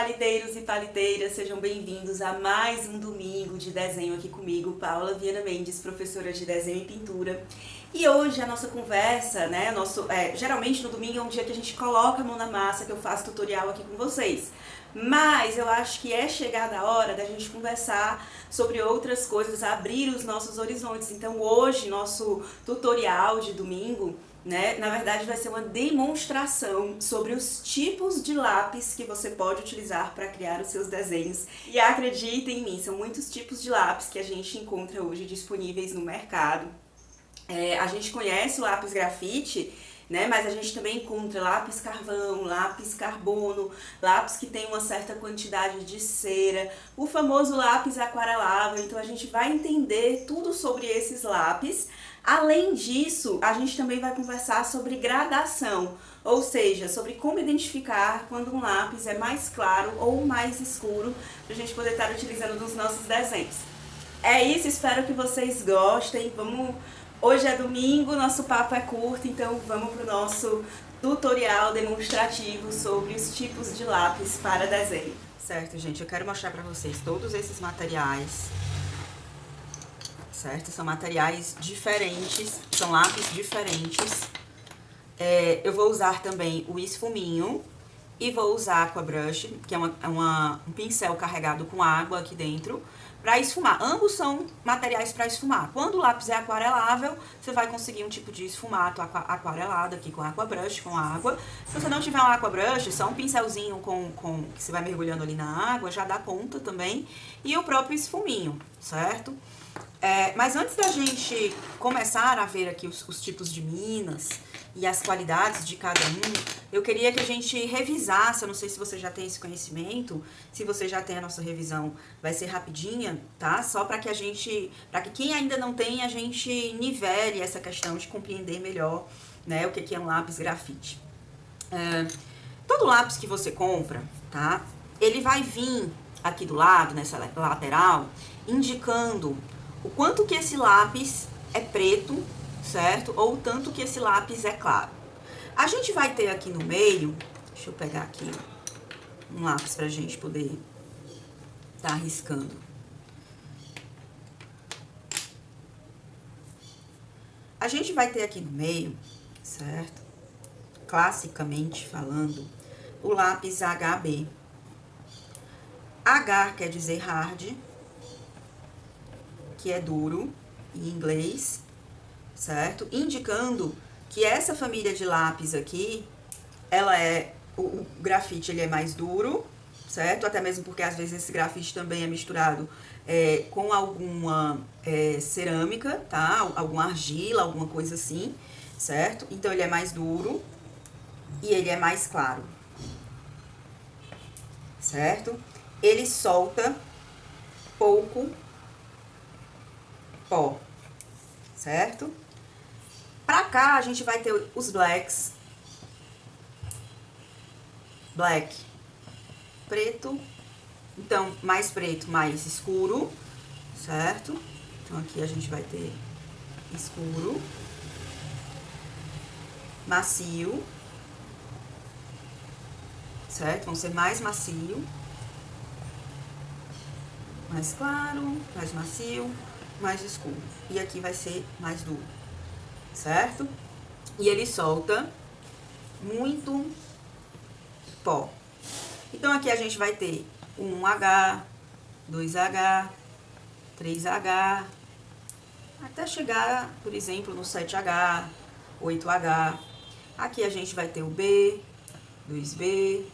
Paliteiros e paliteiras, sejam bem-vindos a mais um domingo de desenho aqui comigo, Paula Viana Mendes, professora de desenho e pintura. E hoje a nossa conversa, né, geralmente no domingo é um dia que a gente coloca a mão na massa, que eu faço tutorial aqui com vocês. Mas eu acho que é chegada a hora da gente conversar sobre outras coisas, abrir os nossos horizontes. Então hoje, nosso tutorial de domingo, né, na verdade vai ser uma demonstração sobre os tipos de lápis que você pode utilizar para criar os seus desenhos. E acreditem em mim, são muitos tipos de lápis que a gente encontra hoje disponíveis no mercado. A gente conhece o lápis grafite, né, mas a gente também encontra lápis carvão, lápis carbono, lápis que tem uma certa quantidade de cera, o famoso lápis aquarelável. Então a gente vai entender tudo sobre esses lápis. Além disso, a gente também vai conversar sobre gradação, ou seja, sobre como identificar quando um lápis é mais claro ou mais escuro, para a gente poder estar utilizando nos nossos desenhos. É isso, espero que vocês gostem. Hoje é domingo, nosso papo é curto, então vamos para o nosso tutorial demonstrativo sobre os tipos de lápis para desenho. Certo, gente, eu quero mostrar para vocês todos esses materiais. Certo? São materiais diferentes, são lápis diferentes. Eu vou usar também o esfuminho e vou usar Aqua Brush, que é um pincel carregado com água aqui dentro, para esfumar. Ambos são materiais para esfumar. Quando o lápis é aquarelável, você vai conseguir um tipo de esfumato aquarelado aqui com Aqua Brush, com água. Se você não tiver um Aqua Brush, só um pincelzinho que você vai mergulhando ali na água, já dá conta também. E o próprio esfuminho, certo? Mas antes da gente começar a ver aqui os tipos de minas e as qualidades de cada um, eu queria que a gente revisasse. Eu não sei se você já tem esse conhecimento. Se você já tem, a nossa revisão vai ser rapidinha, tá? Só para que quem ainda não tem, a gente nivele essa questão de compreender melhor, né, o que é um lápis grafite. Todo lápis que você compra, tá? Ele vai vir aqui do lado, nessa lateral, indicando o quanto que esse lápis é preto, certo? Ou o tanto que esse lápis é claro. A gente vai ter aqui no meio, deixa eu pegar aqui um lápis pra gente poder tá riscando. A gente vai ter aqui no meio, certo? Classicamente falando, o lápis HB. H quer dizer hard, que é duro em inglês, certo? Indicando que essa família de lápis aqui, o grafite ele é mais duro, certo? Até mesmo porque às vezes esse grafite também é misturado com alguma cerâmica, tá? Alguma argila, alguma coisa assim, certo? Então ele é mais duro e ele é mais claro, certo? Ele solta pouco pó, certo? Pra cá a gente vai ter os blacks. Black, preto. Então, mais preto, mais escuro, certo? Então, aqui a gente vai ter escuro, macio, certo? Vão ser mais macio, mais claro, mais macio, mais escuro. E aqui vai ser mais duro, certo? E ele solta muito pó. Então, aqui a gente vai ter 1H, 2H, 3H, até chegar, por exemplo, no 7H, 8H. Aqui a gente vai ter o B, 2B,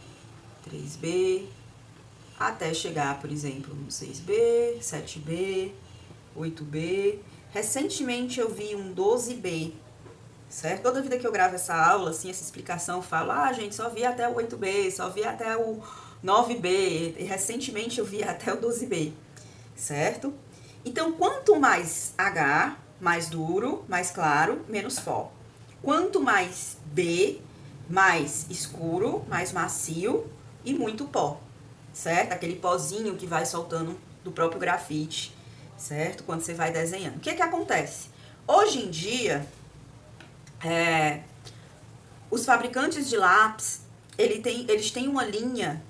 3B, até chegar, por exemplo, no 6B, 7B, 8B. Recentemente eu vi um 12B, certo? Toda vida que eu gravo essa aula, assim, essa explicação, eu falo, gente, só vi até o 8B, só vi até o 9B, e recentemente eu vi até o 12B, certo? Então, quanto mais H, mais duro, mais claro, menos pó. Quanto mais B, mais escuro, mais macio e muito pó, certo? Aquele pozinho que vai soltando do próprio grafite, certo? Quando você vai desenhando. O que que acontece? Hoje em dia, os fabricantes de lápis, eles têm uma linha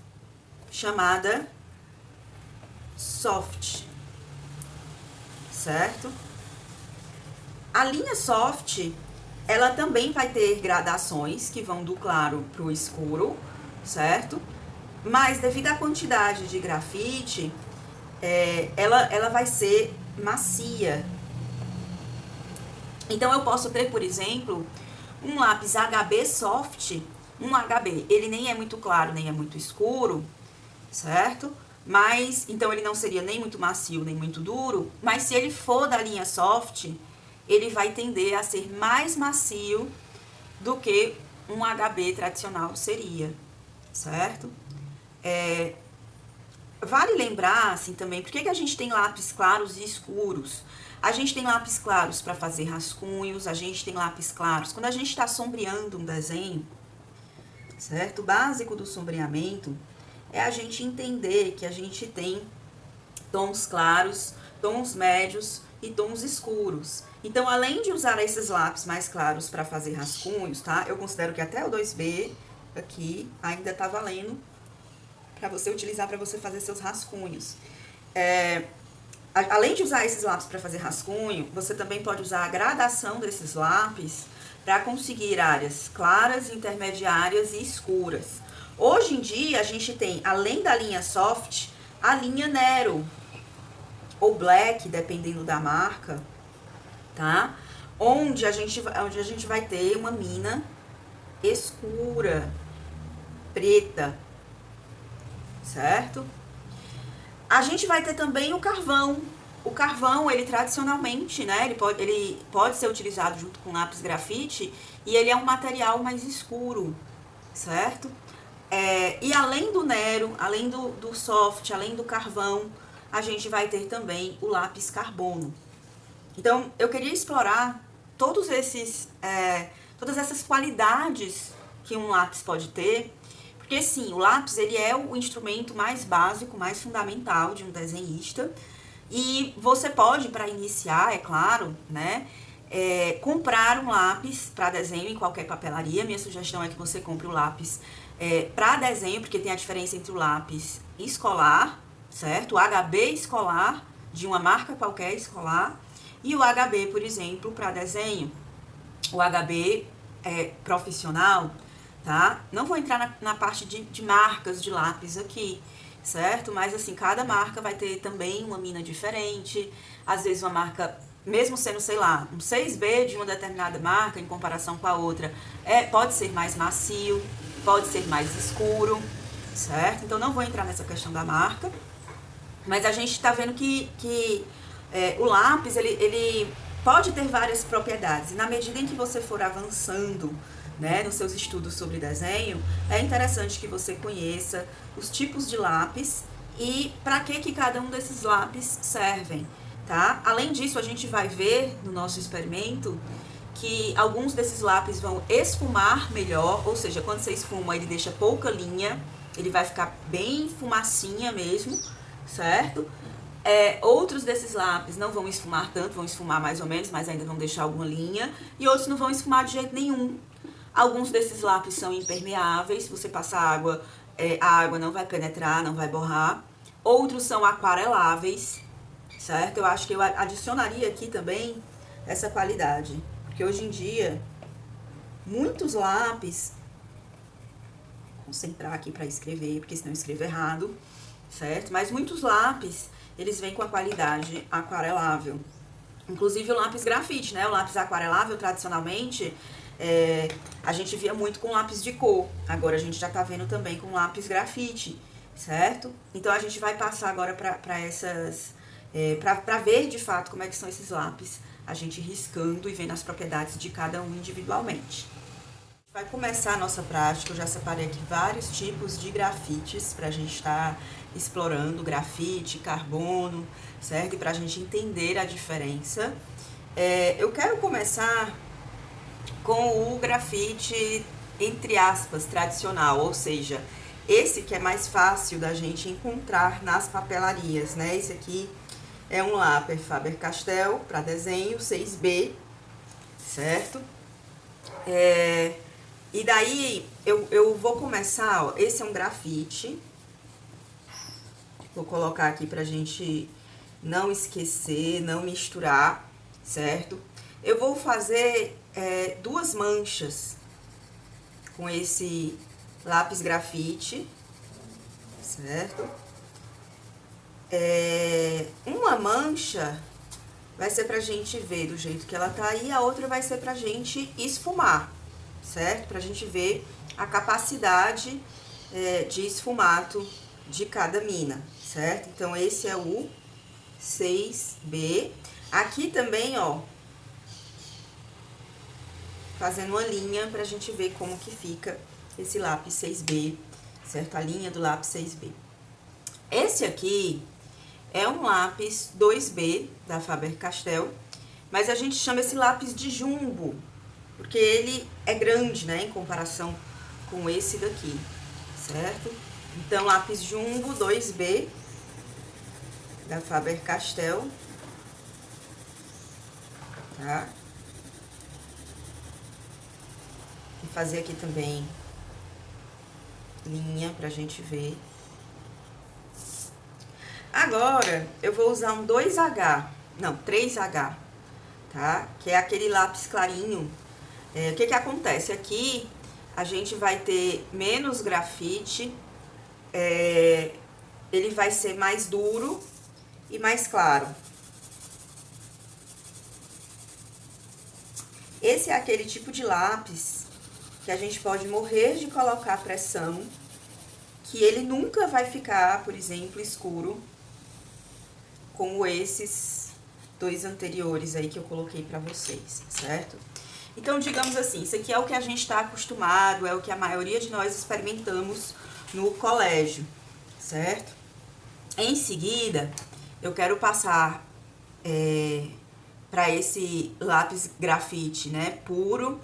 chamada soft, certo? A linha soft, ela também vai ter gradações que vão do claro para o escuro, certo? Mas devido à quantidade de grafite, ela vai ser macia. Então eu posso ter, por exemplo, um lápis HB soft, um HB, ele nem é muito claro, nem é muito escuro, certo? Mas, então ele não seria nem muito macio, nem muito duro, mas se ele for da linha soft, ele vai tender a ser mais macio do que um HB tradicional seria, certo? Vale lembrar, assim, também, por que a gente tem lápis claros e escuros? A gente tem lápis claros para fazer rascunhos, a gente tem lápis claros quando a gente está sombreando um desenho, certo? O básico do sombreamento é a gente entender que a gente tem tons claros, tons médios e tons escuros. Então, além de usar esses lápis mais claros para fazer rascunhos, tá? Eu considero que até o 2B aqui ainda tá valendo para você utilizar para você fazer seus rascunhos. Além de usar esses lápis para fazer rascunho, você também pode usar a gradação desses lápis para conseguir áreas claras, intermediárias e escuras. Hoje em dia, a gente tem, além da linha soft, a linha Nero, ou Black, dependendo da marca, tá? Onde a gente vai ter uma mina escura, preta, certo? A gente vai ter também o carvão. O carvão, ele tradicionalmente, né, ele pode ser utilizado junto com lápis grafite e ele é um material mais escuro, certo? E além do Nero, além do soft, além do carvão, a gente vai ter também o lápis carbono. Então, eu queria explorar todas essas qualidades que um lápis pode ter, porque sim, o lápis ele é o instrumento mais básico, mais fundamental de um desenhista, e você pode, para iniciar, é claro, né, comprar um lápis para desenho em qualquer papelaria. Minha sugestão é que você compre o lápis para desenho, porque tem a diferença entre o lápis escolar, certo? O HB escolar, de uma marca qualquer escolar, e o HB, por exemplo, para desenho. O HB profissional, tá? Não vou entrar na parte de marcas de lápis aqui, certo? Mas assim, cada marca vai ter também uma mina diferente. Às vezes uma marca, mesmo sendo, sei lá, um 6B de uma determinada marca em comparação com a outra, pode ser mais macio, pode ser mais escuro, certo? Então não vou entrar nessa questão da marca, mas a gente tá vendo que o lápis, ele pode ter várias propriedades, e na medida em que você for avançando, né, nos seus estudos sobre desenho, é interessante que você conheça os tipos de lápis e para que cada um desses lápis servem, tá? Além disso, a gente vai ver no nosso experimento que alguns desses lápis vão esfumar melhor, ou seja, quando você esfuma, ele deixa pouca linha, ele vai ficar bem fumacinha mesmo, certo? Outros desses lápis não vão esfumar tanto, vão esfumar mais ou menos, mas ainda vão deixar alguma linha, e outros não vão esfumar de jeito nenhum. Alguns desses lápis são impermeáveis, se você passar água, a água não vai penetrar, não vai borrar. Outros são aquareláveis, certo? Eu acho que eu adicionaria aqui também essa qualidade, porque hoje em dia, muitos lápis, vou concentrar aqui para escrever, porque senão eu escrevo errado, certo? Mas muitos lápis, eles vêm com a qualidade aquarelável. Inclusive o lápis grafite, né? O lápis aquarelável, tradicionalmente, a gente via muito com lápis de cor. Agora a gente já tá vendo também com lápis grafite, certo? Então a gente vai passar agora para essas... para ver de fato como é que são esses lápis, a gente riscando e vendo as propriedades de cada um individualmente. Vai começar a nossa prática. Eu já separei aqui vários tipos de grafites pra gente estar explorando, grafite, carbono, certo? E pra gente entender a diferença. Eu quero começar com o grafite, entre aspas, tradicional, ou seja, esse que é mais fácil da gente encontrar nas papelarias, né? Esse aqui é um lápis Faber-Castell para desenho, 6B, certo? E daí, eu vou começar, ó, esse é um grafite, Vou colocar aqui pra gente não esquecer, não misturar, certo? Eu vou fazer duas manchas com esse lápis grafite, certo? Uma mancha vai ser pra gente ver do jeito que ela tá aí, a outra vai ser pra gente esfumar, certo? Pra gente ver a capacidade de esfumato de cada mina, certo? Então, esse é o 6B. Aqui também, ó, fazendo uma linha pra gente ver como que fica esse lápis 6B, certo? A linha do lápis 6B. Esse aqui é um lápis 2B da Faber-Castell, mas a gente chama esse lápis de jumbo, porque ele é grande, né, em comparação com esse daqui, certo? Então, lápis jumbo 2B da Faber-Castell, tá? Vou fazer aqui também linha pra gente ver. Agora, eu vou usar um 2H, não, 3H, tá? Que é aquele lápis clarinho. O que que acontece? Aqui, a gente vai ter menos grafite, ele vai ser mais duro e mais claro. Esse é aquele tipo de lápis que a gente pode morrer de colocar pressão, que ele nunca vai ficar, por exemplo, escuro, como esses dois anteriores aí que eu coloquei pra vocês, certo? Então, digamos assim, isso aqui é o que a gente tá acostumado, é o que a maioria de nós experimentamos no colégio, certo? Em seguida, eu quero passar para esse lápis grafite, né, puro.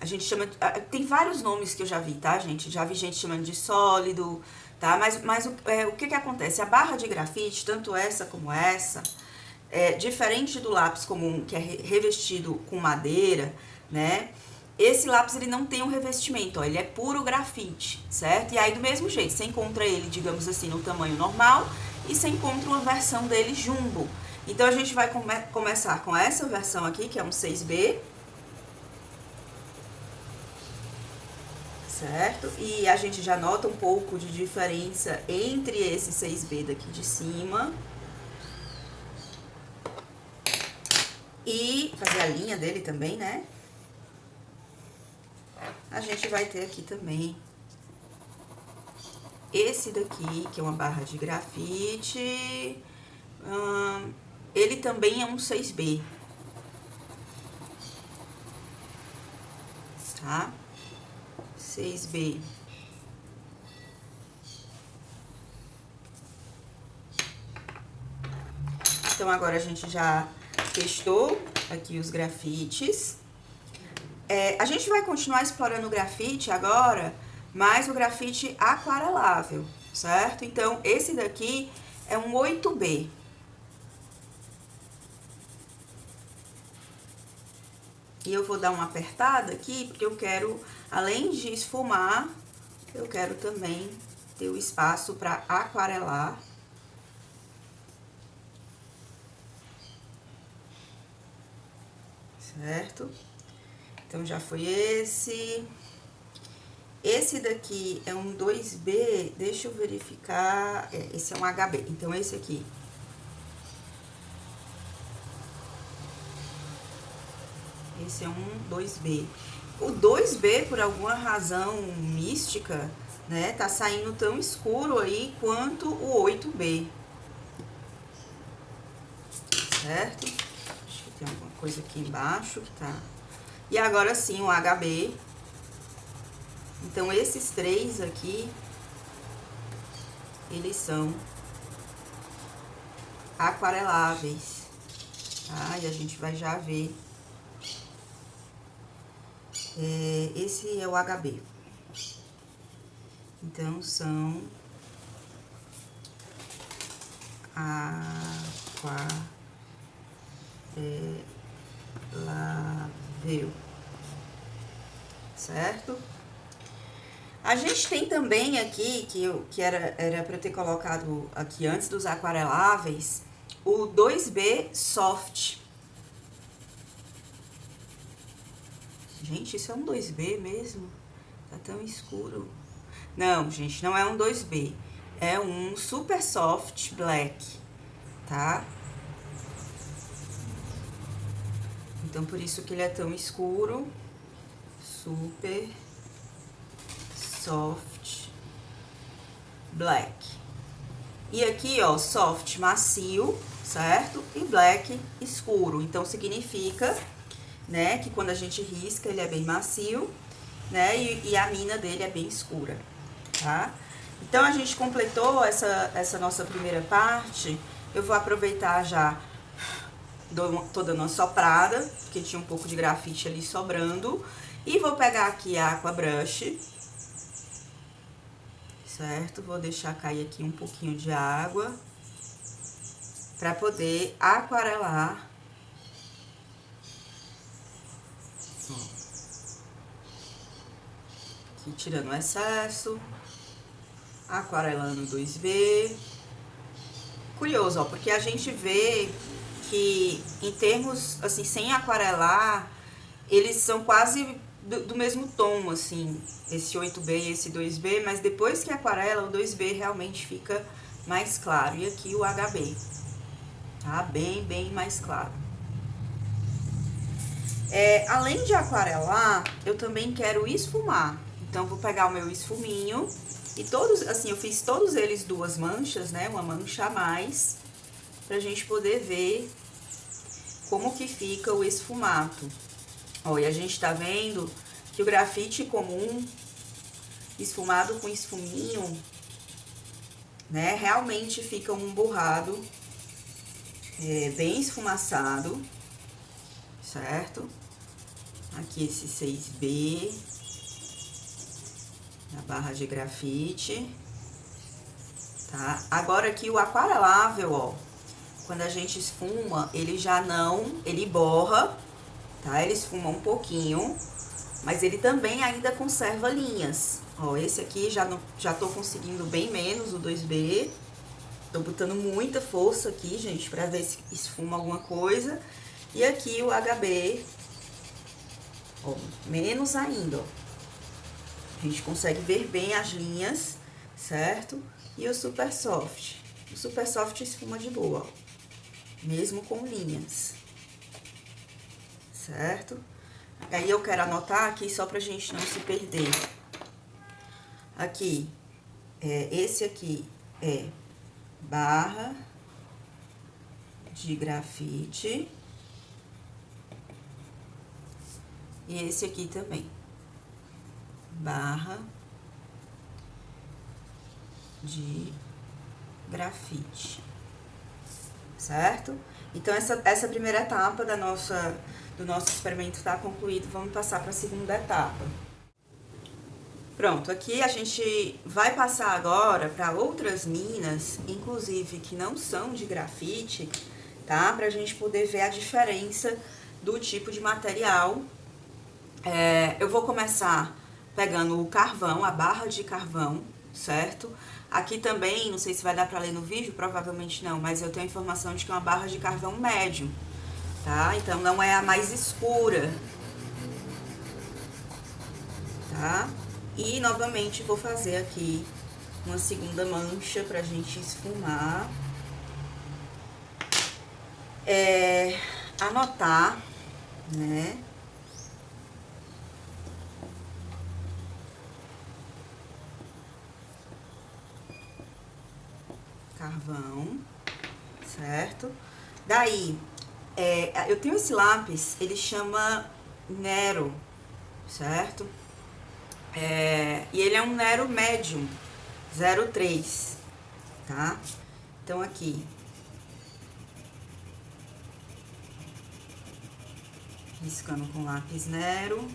A gente chama, tem vários nomes que eu já vi, tá, gente? Já vi gente chamando de sólido, tá? Mas o que que acontece? A barra de grafite, tanto essa como essa, diferente do lápis comum, que é revestido com madeira, né? Esse lápis, ele não tem um revestimento, ó, ele é puro grafite, certo? E aí, do mesmo jeito, você encontra ele, digamos assim, no tamanho normal, e você encontra uma versão dele jumbo. Então, a gente vai começar com essa versão aqui, que é um 6B, certo? E a gente já nota um pouco de diferença entre esse 6B daqui de cima. E fazer a linha dele também, né? A gente vai ter aqui também esse daqui, que é uma barra de grafite. Ele também é um 6B. Tá? 6B. Então, agora a gente já testou aqui os grafites. A gente vai continuar explorando o grafite agora, mas o grafite aquarelável, certo? Então, esse daqui é um 8B. E eu vou dar uma apertada aqui, porque eu quero, além de esfumar, eu quero também ter o espaço para aquarelar. Certo? Então, já foi esse. Esse daqui é um 2B, deixa eu verificar, esse é um HB, então esse aqui. Esse é um 2B. O 2B, por alguma razão mística, né, tá saindo tão escuro aí quanto o 8B. Certo? Acho que tem alguma coisa aqui embaixo que tá... E agora sim, o HB. Então, esses três aqui, eles são aquareláveis, tá? E a gente vai já ver. Esse é o HB. Então, são aquarelável, certo? A gente tem também aqui, que era para eu ter colocado aqui antes dos aquareláveis, o 2B Soft. Gente, isso é um 2B mesmo? Tá tão escuro. Não, gente, não é um 2B. É um Super Soft Black, tá? Então, por isso que ele é tão escuro. Super Soft Black. E aqui, ó, soft macio, certo? E black escuro. Então, significa, né, que quando a gente risca, ele é bem macio, né? E a mina dele é bem escura, tá? Então, a gente completou essa nossa primeira parte. Eu vou aproveitar já, tô dando uma soprada, porque tinha um pouco de grafite ali sobrando. E vou pegar aqui a Aqua Brush, certo? Vou deixar cair aqui um pouquinho de água para poder aquarelar. Aqui tirando o excesso, aquarelando 2B. Curioso, ó, porque a gente vê que em termos, assim, sem aquarelar, eles são quase do mesmo tom, assim, esse 8B e esse 2B, mas depois que aquarela, o 2B realmente fica mais claro. E aqui o HB, tá? Bem mais claro. Além de aquarelar, eu também quero esfumar. Então, vou pegar o meu esfuminho e todos, assim, eu fiz todos eles duas manchas, né? Uma mancha a mais, pra gente poder ver como que fica o esfumato. Ó, e a gente tá vendo que o grafite comum, esfumado com esfuminho, né? Realmente fica um borrado bem esfumaçado, certo? Aqui esse 6B, na barra de grafite, tá? Agora aqui o aquarelável, ó, quando a gente esfuma, ele já não, ele borra, tá? Ele esfuma um pouquinho, mas ele também ainda conserva linhas. Ó, esse aqui já tô conseguindo bem menos, o 2B. Tô botando muita força aqui, gente, pra ver se esfuma alguma coisa. E aqui o HB, ó, menos ainda, ó. A gente consegue ver bem as linhas, certo? E o Super Soft. O Super Soft esfuma de boa, ó, mesmo com linhas, certo? Aí eu quero anotar aqui só pra gente não se perder. Aqui, esse aqui é barra de grafite. E esse aqui também, barra de grafite, certo? Então, essa primeira etapa do nosso experimento tá concluído. Vamos passar para a segunda etapa. Pronto, aqui a gente vai passar agora para outras minas, inclusive que não são de grafite, tá? Pra gente poder ver a diferença do tipo de material. Eu vou começar pegando o carvão, a barra de carvão, certo? Aqui também, não sei se vai dar pra ler no vídeo, provavelmente não, mas eu tenho a informação de que é uma barra de carvão médio, tá? Então, não é a mais escura, tá? E, novamente, vou fazer aqui uma segunda mancha pra gente esfumar. Anotar, né? Carvão, certo? Daí, eu tenho esse lápis, ele chama Nero, certo? E ele é um Nero Medium 03, tá? Então, aqui, riscando com lápis Nero,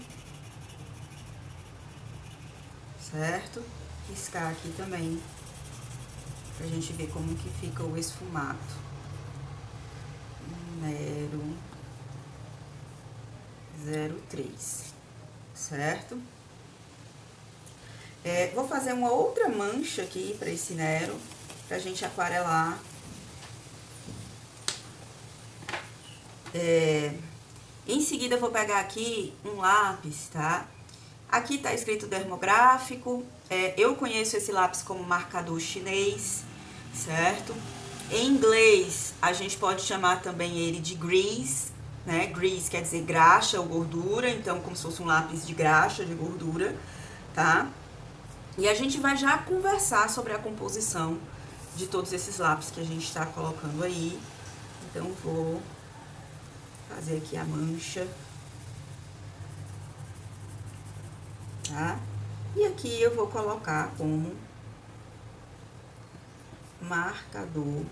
certo? Riscar aqui também, pra gente ver como que fica o esfumato. Nero 03, certo? Vou fazer uma outra mancha aqui para esse Nero, pra gente aquarelar. Em seguida, eu vou pegar aqui um lápis, tá? Aqui tá escrito dermográfico. Eu conheço esse lápis como marcador chinês, certo? Em inglês, a gente pode chamar também ele de grease, né? Grease quer dizer graxa ou gordura, então como se fosse um lápis de graxa, de gordura, tá? E a gente vai já conversar sobre a composição de todos esses lápis que a gente tá colocando aí. Então, vou fazer aqui a mancha, tá? E aqui eu vou colocar como marcador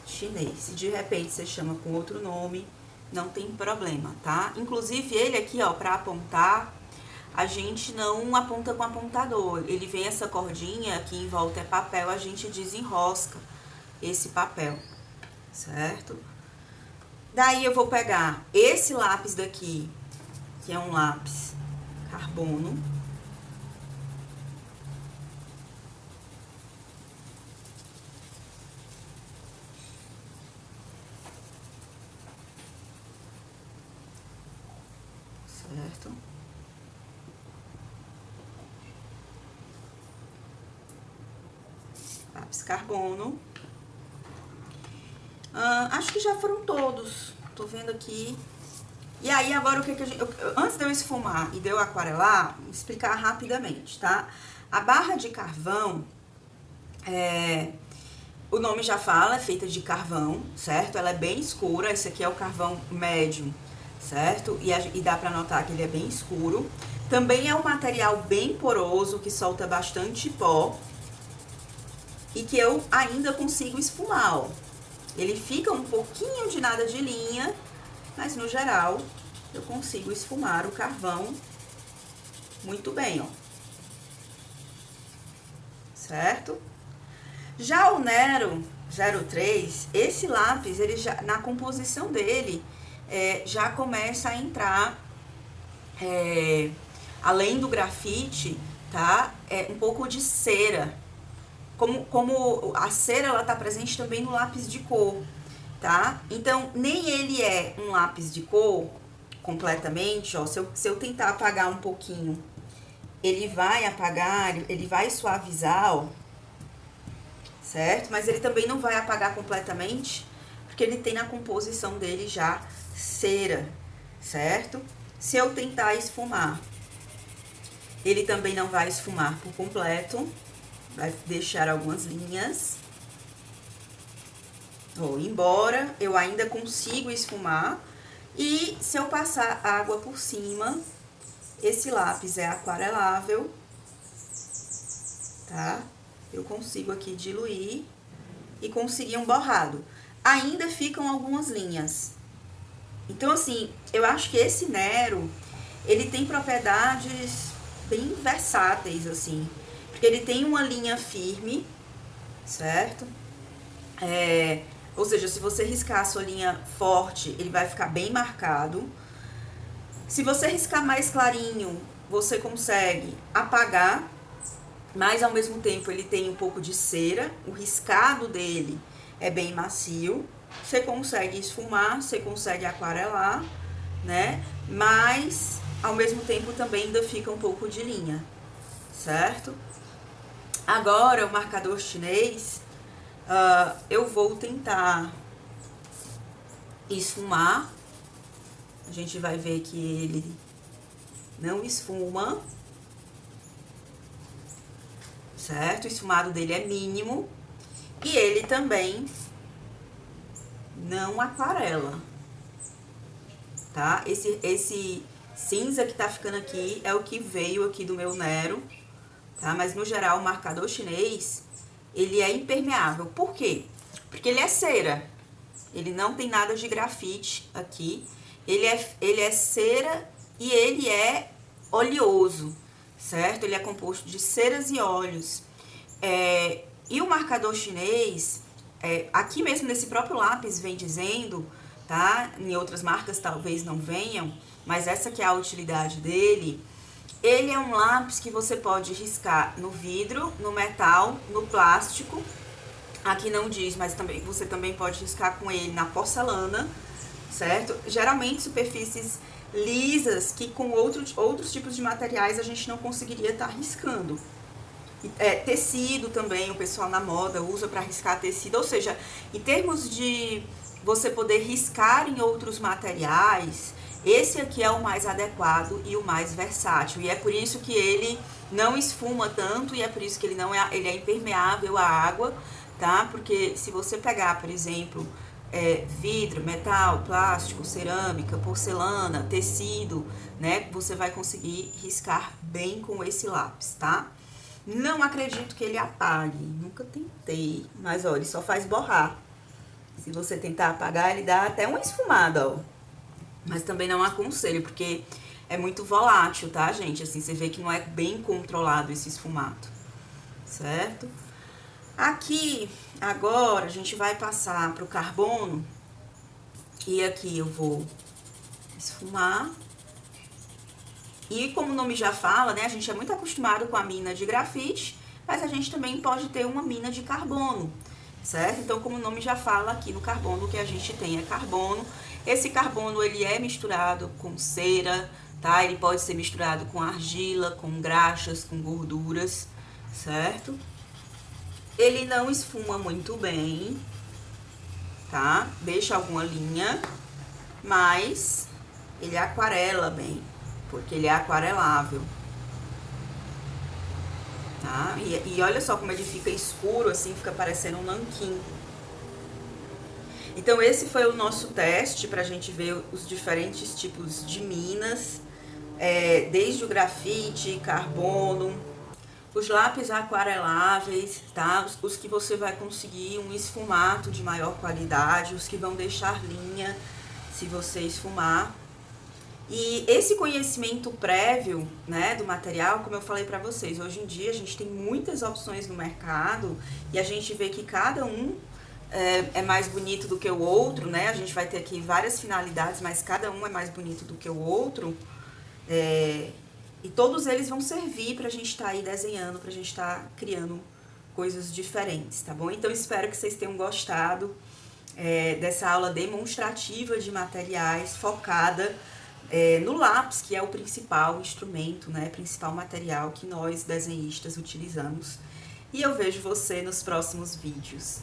chinês. Se de repente você chama com outro nome, não tem problema, tá? Inclusive, ele aqui, ó, pra apontar, a gente não aponta com apontador. Ele vem essa cordinha, aqui em volta é papel, a gente desenrosca esse papel, certo? Daí eu vou pegar esse lápis daqui, que é um lápis carbono. Certo? Lápis carbono. Acho que já foram todos. Tô vendo aqui. E aí, agora, o que a gente... antes de eu esfumar e de eu aquarelar, vou explicar rapidamente, tá? A barra de carvão, o nome já fala, é feita de carvão, certo? Ela é bem escura, esse aqui é o carvão médio, certo? E dá pra notar que ele é bem escuro. Também é um material bem poroso, que solta bastante pó. E que eu ainda consigo esfumar, ó. Ele fica um pouquinho de nada de linha, mas no geral eu consigo esfumar o carvão muito bem, ó. Certo? Já o Nero 03, esse lápis, ele já, na composição dele, já começa a entrar, além do grafite, tá? Um pouco de cera. Como a cera, ela tá presente também no lápis de cor, tá? Então, nem ele é um lápis de cor completamente, ó. Se eu tentar apagar um pouquinho, ele vai apagar, ele vai suavizar, ó. Certo? Mas ele também não vai apagar completamente, porque ele tem na composição dele já cera, certo? Se eu tentar esfumar, ele também não vai esfumar por completo. Vai deixar algumas linhas. Embora eu ainda consigo esfumar. E se eu passar água por cima, esse lápis é aquarelável, tá? Eu consigo aqui diluir e conseguir um borrado. Ainda ficam algumas linhas. Então, assim, eu acho que esse Nero, ele tem propriedades bem versáteis, assim. Porque ele tem uma linha firme, certo? Ou seja, se você riscar a sua linha forte, ele vai ficar bem marcado. Se você riscar mais clarinho, você consegue apagar, mas ao mesmo tempo ele tem um pouco de cera. O riscado dele é bem macio. Você consegue esfumar, você consegue aquarelar, né? Mas ao mesmo tempo também ainda fica um pouco de linha, certo? Agora, o marcador chinês, eu vou tentar esfumar. A gente vai ver que ele não esfuma, certo? O esfumado dele é mínimo. E ele também não aquarela, tá? Esse cinza que tá ficando aqui é o que veio aqui do meu Nero. Tá? Mas, no geral, o marcador chinês, ele é impermeável. Por quê? Porque ele é cera. Ele não tem nada de grafite aqui. Ele é cera e ele é oleoso, certo? Ele é composto de ceras e óleos. E o marcador chinês, aqui mesmo nesse próprio lápis vem dizendo, tá? Em outras marcas talvez não venham, mas essa que é a utilidade dele. Ele é um lápis que você pode riscar no vidro, no metal, no plástico. Aqui não diz, mas também você também pode riscar com ele na porcelana, certo? Geralmente superfícies lisas que com outros tipos de materiais a gente não conseguiria estar riscando. Tecido também, o pessoal na moda usa para riscar tecido, ou seja, em termos de você poder riscar em outros materiais, esse aqui é o mais adequado e o mais versátil, e é por isso que ele não esfuma tanto, e é por isso que ele é impermeável à água, tá? Porque se você pegar, por exemplo, vidro, metal, plástico, cerâmica, porcelana, tecido, né, você vai conseguir riscar bem com esse lápis, tá? Não acredito que ele apague, nunca tentei, mas ó, ele só faz borrar. Se você tentar apagar, ele dá até uma esfumada, ó. Mas também não aconselho, porque é muito volátil, tá, gente? Assim, você vê que não é bem controlado esse esfumato, certo? Aqui, agora, a gente vai passar pro carbono. E aqui eu vou esfumar. E como o nome já fala, né, a gente é muito acostumado com a mina de grafite, mas a gente também pode ter uma mina de carbono, certo? Então, como o nome já fala, aqui no carbono o que a gente tem é carbono. Esse carbono, ele é misturado com cera, tá? Ele pode ser misturado com argila, com graxas, com gorduras, certo? Ele não esfuma muito bem, tá? Deixa alguma linha, mas ele aquarela bem, porque ele é aquarelável, tá? E olha só como ele fica escuro, assim, fica parecendo um nanquim. Então, esse foi o nosso teste pra gente ver os diferentes tipos de minas, desde o grafite, carbono, os lápis aquareláveis, tá? Os que você vai conseguir um esfumato de maior qualidade, os que vão deixar linha se você esfumar. E esse conhecimento prévio, né, do material, como eu falei pra vocês, hoje em dia a gente tem muitas opções no mercado e a gente vê que cada um é mais bonito do que o outro, né? A gente vai ter aqui várias finalidades, mas cada um é mais bonito do que o outro. E todos eles vão servir pra gente estar aí desenhando, pra gente estar criando coisas diferentes, tá bom? Então, espero que vocês tenham gostado dessa aula demonstrativa de materiais, focada no lápis, que é o principal instrumento, né? Principal material que nós, desenhistas, utilizamos. E eu vejo você nos próximos vídeos.